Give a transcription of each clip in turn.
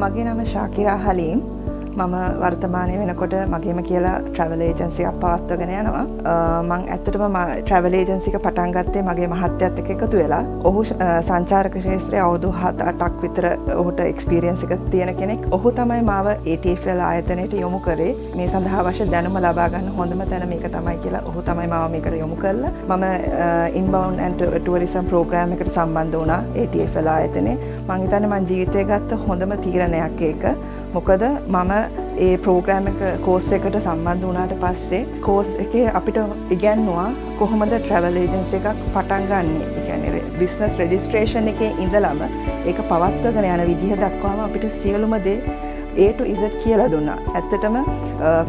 මගේ නම ශාකිරා හලීම්. මම වර්තමානයේ වෙනකොට මගේම කියලා ට්‍රැවල් ඒජන්සි එකක් පවත්වාගෙන යනවා. මම ඇත්තටම ට්‍රැවල් ඒජන්සි එක පටන් ගත්තේ මගේ මහත්තයාත් එක්ක එකතු වෙලා. ඔහු සංචාරක ක්ෂේත්‍රයේ අවුරුදු 7-8ක් විතර ඔහුට එක්ස්පීරියන්ස් එකක් තියෙන කෙනෙක්. ඔහු තමයි මාව ATFL ආයතනයට යොමු කරේ. මේ සඳහා අවශ්‍ය දැනුම ලබා ගන්න හොඳම තැන මේක තමයි කියලා ඔහු තමයි මාව මේකට යොමු කළා. මම inbound and tourism program එකට සම්බන්ධ වුණා ATFL ආයතනයේ. මම හිතන්නේ මම ජීවිතේ ගත්ත හොඳම තීරණයක් ඒක. මොකද මම ඒ ප්‍රෝග්‍රෑම් එක කෝස් එකට සම්බන්ධ වුණාට පස්සේ කෝස් එකේ අපිට ඉගැන්නුවා කොහොමද ට්‍රැවල් ඒජන්සි එකක් පටන් ගන්නෙ. ඒ කියන්නේ බිස්නස් රෙජිස්ට්‍රේෂන් එකේ ඉඳලම ඒක පවත්වාගෙන යන විදිහ දක්වාම අපිට සියලුම දේ A to Z කියලා දුන්නා. ඇත්තටම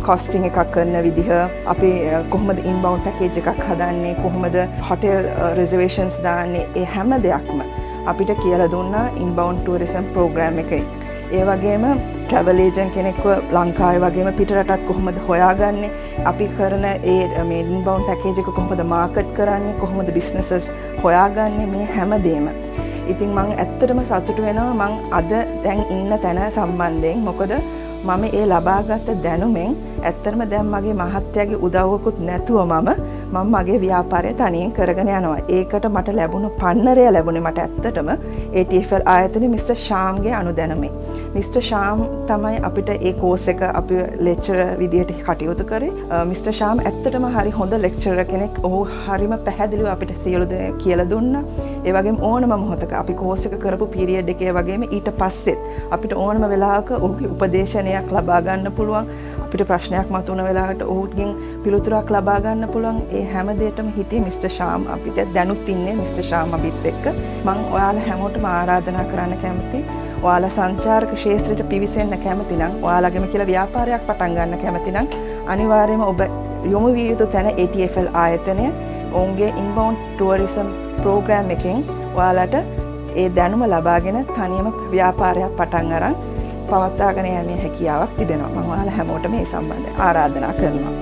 කොස්ටිං එකක් කරන විදිහ, අපි කොහොමද ඉන්බවුන්ඩ් පැකේජ් එකක් හදන්නේ, කොහොමද හොටෙල් රිසර්වේෂන්ස් දාන්නේ, ඒ හැම දෙයක්ම අපිට කියලා දුන්නා ඉන්බවුන්ඩ් ටූරිසම් ප්‍රෝග්‍රෑම් එකේ. ඒ වගේම ට්‍රැවල් ඒජන්ට් කෙනෙක්ව ලංකාවේ වගේම පිටරටත් කොහොමද හොයාගන්නේ, අපි කරන ඒ මේ ඉන්බවුන්ඩ් පැකේජ් එක කොහොමද මාකට් කරන්නේ, කොහොමද බිස්නසස් හොයාගන්නේ, මේ හැමදේම. ඉතින් මම ඇත්තටම සතුටු වෙනවා මම අද දැන් ඉන්න තැන සම්බන්ධයෙන්. මොකද මම ඒ ලබාගත් දැනුමෙන් ඇත්තටම දැන් මගේ මහත්තයාගේ උදව්වකුත් නැතුව මම මගේ ව්‍යාපාරය තනියෙන් කරගෙන යනවා. ඒකට මට ලැබුණු පන්නරය ලැබුණේ මට ඇත්තටම ATFL ආයතනයේ මිස්ටර් ශාම්ගේ අනුදැනුමෙන්. මිස්ටර් ශාම් තමයි අපිට ඒ කෝස් එක අපි ලෙක්චරර් විදියට කටයුතු කරේ. මිස්ටර් ශාම් ඇත්තටම හරි හොඳ ලෙක්චරර් කෙනෙක්. ඔහු හරිම පැහැදිලිව අපිට සියලු දේ කියලා දුන්නා. ඒ වගේම ඕනම මොහොතක අපි කෝස් එක කරපු පීරියඩ් එකේ වගේම ඊට පස්සෙත් අපිට ඕනම වෙලාවක ඔහුගේ උපදේශනයක් ලබා ගන්න පුළුවන්. අපිට ප්‍රශ්නයක් මතුවන වෙලාවට ඔහුගෙන් පිළිතුරක් ලබා ගන්න පුළුවන්. ඒ හැම දෙයකම හිටියේ මිස්ටර් ශාම්. අපිට දැනුත් ඉන්නේ මිස්ටර් ශාම් අපිත් එක්ක. මම ඔයාලා හැමෝටම ආරාධනා කරන්න කැමතියි. ඔයාලා සංචාරක ක්ෂේත්‍රයට පිවිසෙන්න කැමති නම්, ඔයාලගේම කියලා ව්‍යාපාරයක් පටන් ගන්න කැමති නම් අනිවාර්යයෙන්ම ඔබ යොමු විය යුතු තැන ATFL ආයතනය. ඔවුන්ගේ ඉන්බවුන්ඩ් ටූරිසම් ප්‍රෝග්‍රෑම් එකෙන් ඔයාලට ඒ දැනුම ලබාගෙන තනියම ව්‍යාපාරයක් පටන් අරන් පවත්වාගෙන යන්නේ හැකියාවක් තිබෙනවා. මම ඔයාලා හැමෝටම මේ සම්බන්ධයෙන් ආරාධනා කරනවා.